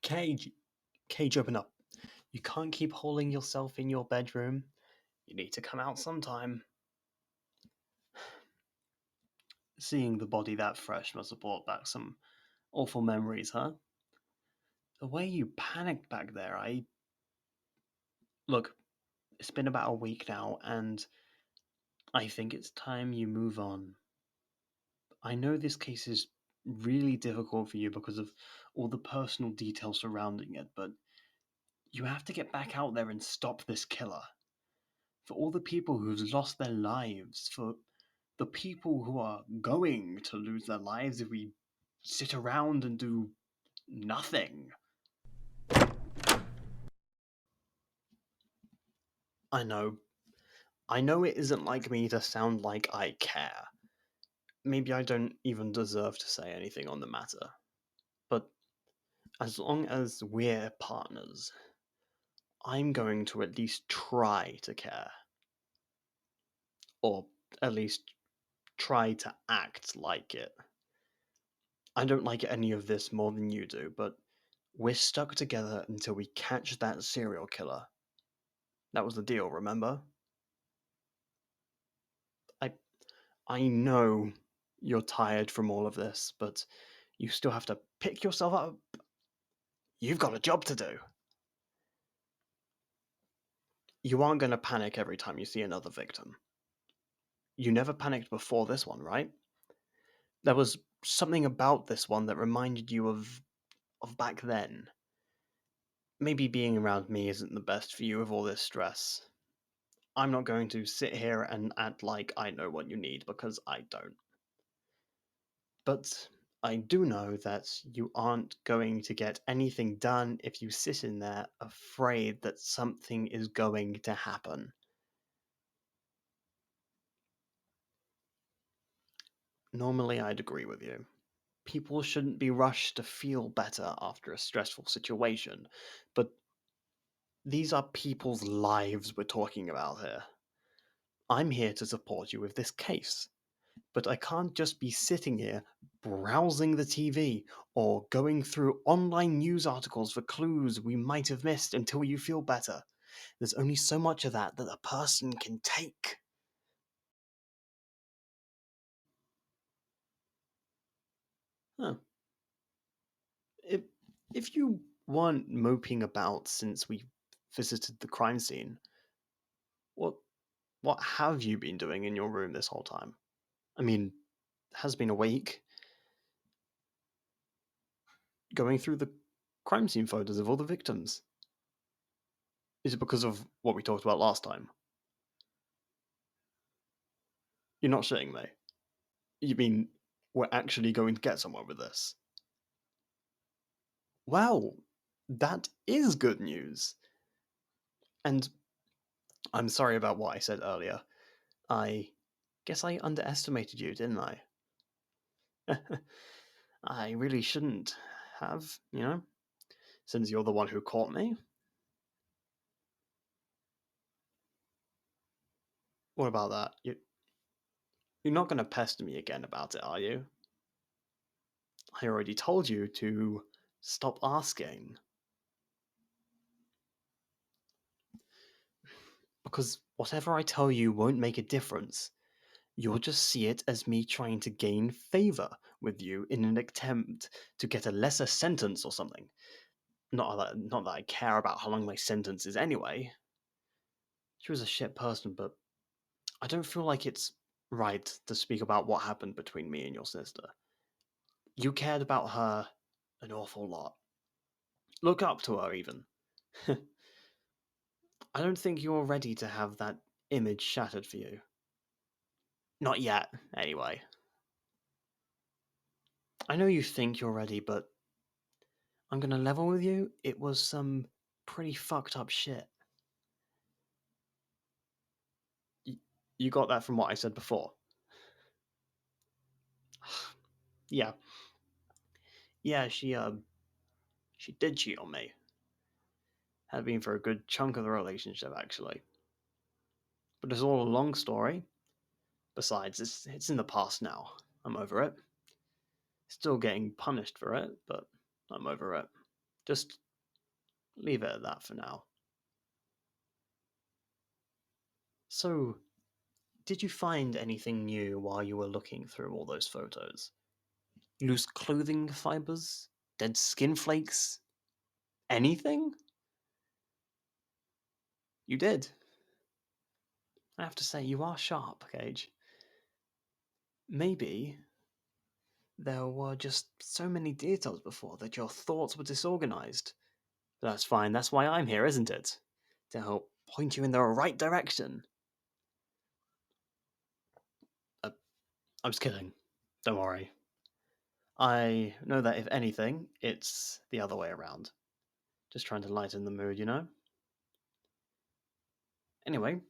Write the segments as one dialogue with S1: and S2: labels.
S1: Cage, Cage, open up. You can't keep holding yourself in your bedroom. You need to come out sometime. Seeing the body that fresh must have brought back some awful memories, huh? The way you panicked back there, I. Look, it's been about a week now, and I think it's time you move on. I know this case is really difficult for you because of all the personal details surrounding it, but you have to get back out there and stop this killer. For all the people who've lost their lives, for the people who are going to lose their lives if we sit around and do nothing. I know. I know it isn't like me to sound like I care. Maybe I don't even deserve to say anything on the matter. But as long as we're partners, I'm going to at least try to care. Or at least try to act like it. I don't like any of this more than you do, but we're stuck together until we catch that serial killer. That was the deal, remember? I I know you're tired from all of this, but you still have to pick yourself up. You've got a job to do. You aren't going to panic every time you see another victim. You never panicked before this one, right? There was something about this one that reminded you of back then. Maybe being around me isn't the best for you with all this stress. I'm not going to sit here and act like I know what you need because I don't. But I do know that you aren't going to get anything done if you sit in there afraid that something is going to happen. Normally, I'd agree with you. People shouldn't be rushed to feel better after a stressful situation, but these are people's lives we're talking about here. I'm here to support you with this case, but I can't just be sitting here browsing the TV or going through online news articles for clues we might have missed until you feel better. There's only so much of that that a person can take. Huh. If, if you weren't moping about since we visited the crime scene, what what have you been doing in your room this whole time? I mean, it has been a week. Going through the crime scene photos of all the victims. Is it because of what we talked about last time? You're not shitting me. You mean we're actually going to get somewhere with this? Well, that is good news. And I'm sorry about what I said earlier. I guess I underestimated you, didn't I? I really shouldn't have, since you're the one who caught me. What about that? You're not going to pester me again about it, are you? I already told you to stop asking. Because whatever I tell you won't make a difference. You'll just see it as me trying to gain favor with you in an attempt to get a lesser sentence or something. Not that I care about how long my sentence is anyway. She was a shit person, but I don't feel like it's right to speak about what happened between me and your sister. You cared about her an awful lot. Look up to her, even. I don't think you're ready to have that image shattered for you. Not yet, anyway. I know you think you're ready, but I'm gonna level with you. It was some pretty fucked up shit. Y- You got that from what I said before. Yeah, yeah. She did cheat on me. Had been for a good chunk of the relationship, actually. But it's all a long story. Besides, it's in the past now. I'm over it. Still getting punished for it, but I'm over it. Just leave it at that for now. So, did you find anything new while you were looking through all those photos? Loose clothing fibers? Dead skin flakes? Anything? You did. I have to say, you are sharp, Gage. Maybe there were just so many details before that your thoughts were disorganized. But that's fine, that's why I'm here, isn't it? To help point you in the right direction. Uh, I was kidding. Don't worry. I know that if anything, it's the other way around. Just trying to lighten the mood, you know? Anyway,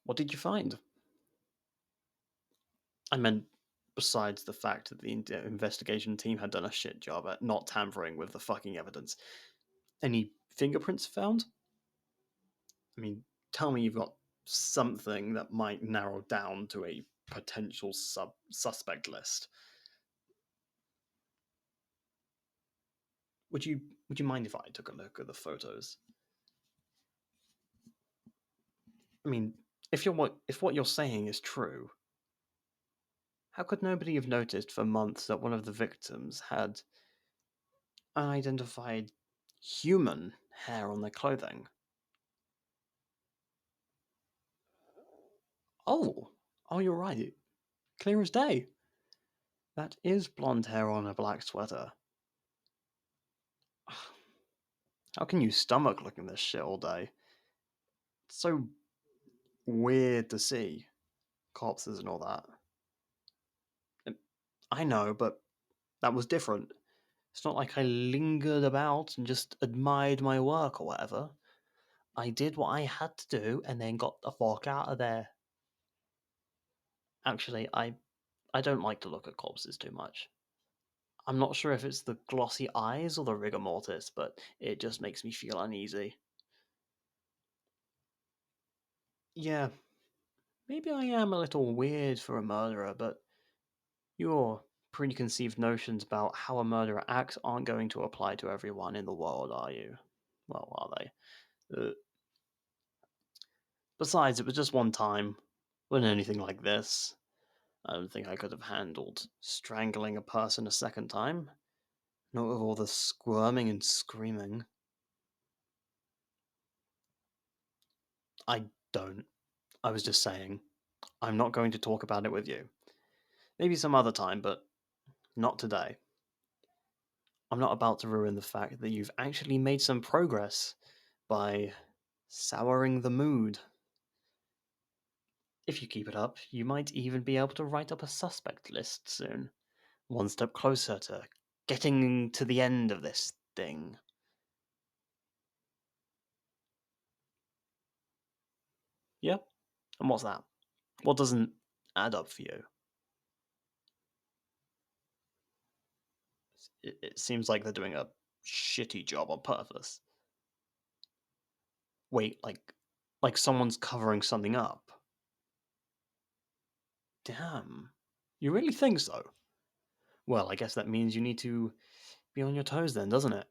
S1: what did you find? I meant, besides the fact that the investigation team had done a shit job at not tampering with the fucking evidence. Any fingerprints found? I mean, tell me you've got something that might narrow down to a potential suspect list. Would you would you mind if I took a look at the photos? I mean, if what you're saying is true, how could nobody have noticed for months that one of the victims had unidentified human hair on their clothing? Oh, oh, you're right. Clear as day. That is blonde hair on a black sweater. How can you stomach looking this shit all day? It's so weird to see corpses and all that. I know, but that was different. It's not like I lingered about and just admired my work or whatever. I did what I had to do and then got the fuck out of there. Actually, I don't like to look at corpses too much. I'm not sure if it's the glossy eyes or the rigor mortis, but it just makes me feel uneasy. Yeah, maybe I am a little weird for a murderer, but your preconceived notions about how a murderer acts aren't going to apply to everyone in the world, are you? Well, are they? Besides, it was just one time. Wasn't anything like this. I don't think I could have handled strangling a person a second time. Not with all the squirming and screaming. I don't. I was just saying. I'm not going to talk about it with you. Maybe some other time, but not today. I'm not about to ruin the fact that you've actually made some progress by souring the mood. If you keep it up, you might even be able to write up a suspect list soon. One step closer to getting to the end of this thing. Yeah? And what's that? What doesn't add up for you? It seems like they're doing a shitty job on purpose. Wait, like someone's covering something up. Damn. You really think so? Well, I guess that means you need to be on your toes then, doesn't it?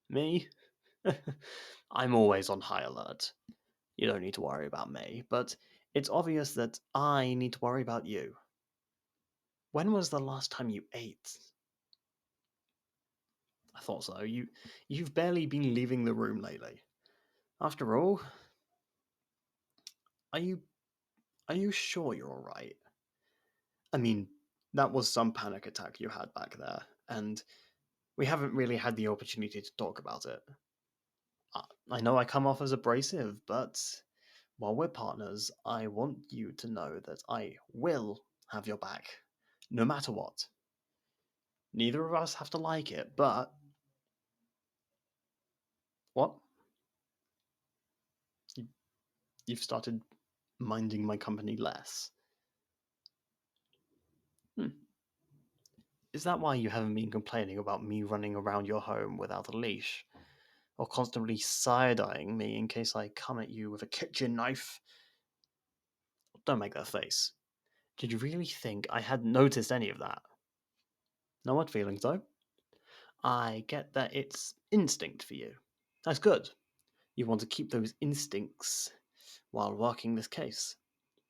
S1: Me? I'm always on high alert. You don't need to worry about me, but it's obvious that I need to worry about you. When was the last time you ate? I thought so. You've barely been leaving the room lately. After all, are you are you sure you're all right? I mean, that was some panic attack you had back there, and we haven't really had the opportunity to talk about it. I know I come off as abrasive, but while we're partners, I want you to know that I will have your back, no matter what. Neither of us have to like it, but what? You, you've started minding my company less. Hmm. Is that why you haven't been complaining about me running around your home without a leash? Or constantly side-eyeing me in case I come at you with a kitchen knife? Don't make that face. Did you really think I hadn't noticed any of that? No hard feelings, though. I get that it's instinct for you. That's good. You want to keep those instincts while working this case.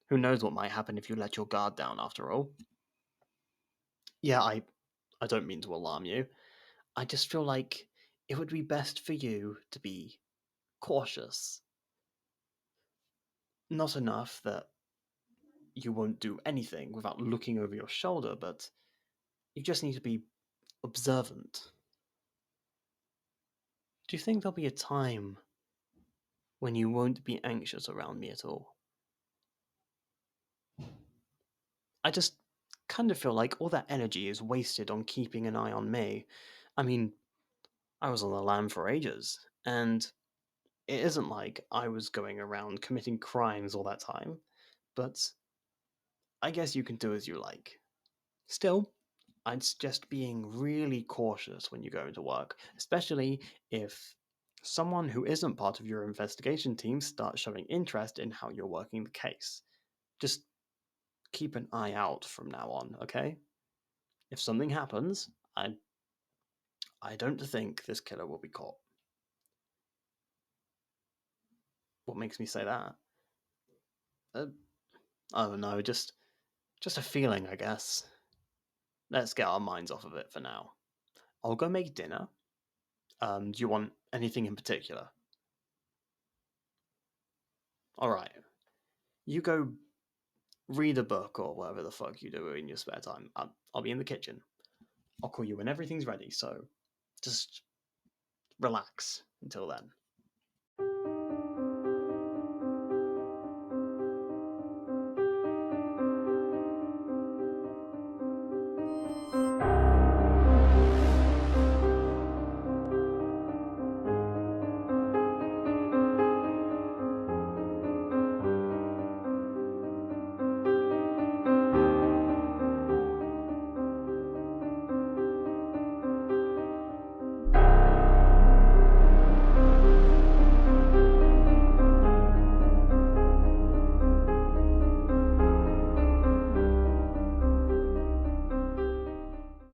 S1: Who knows what might happen if you let your guard down, after all? Yeah, I don't mean to alarm you. I just feel like it would be best for you to be cautious. Not enough that you won't do anything without looking over your shoulder, but you just need to be observant. Do you think there'll be a time when you won't be anxious around me at all? I just kind of feel like all that energy is wasted on keeping an eye on me. I mean, I was on the lam for ages, and it isn't like I was going around committing crimes all that time, but I guess you can do as you like. Still, I'd suggest being really cautious when you go into work, especially if someone who isn't part of your investigation team starts showing interest in how you're working the case. Just keep an eye out from now on, okay? If something happens, I don't think this killer will be caught. What makes me say that? Uh, I don't know, just a feeling, I guess. Let's get our minds off of it for now. I'll go make dinner. Do you want anything in particular? All right. You go read a book or whatever the fuck you do in your spare time. I'll be in the kitchen. I'll call you when everything's ready. So just relax until then.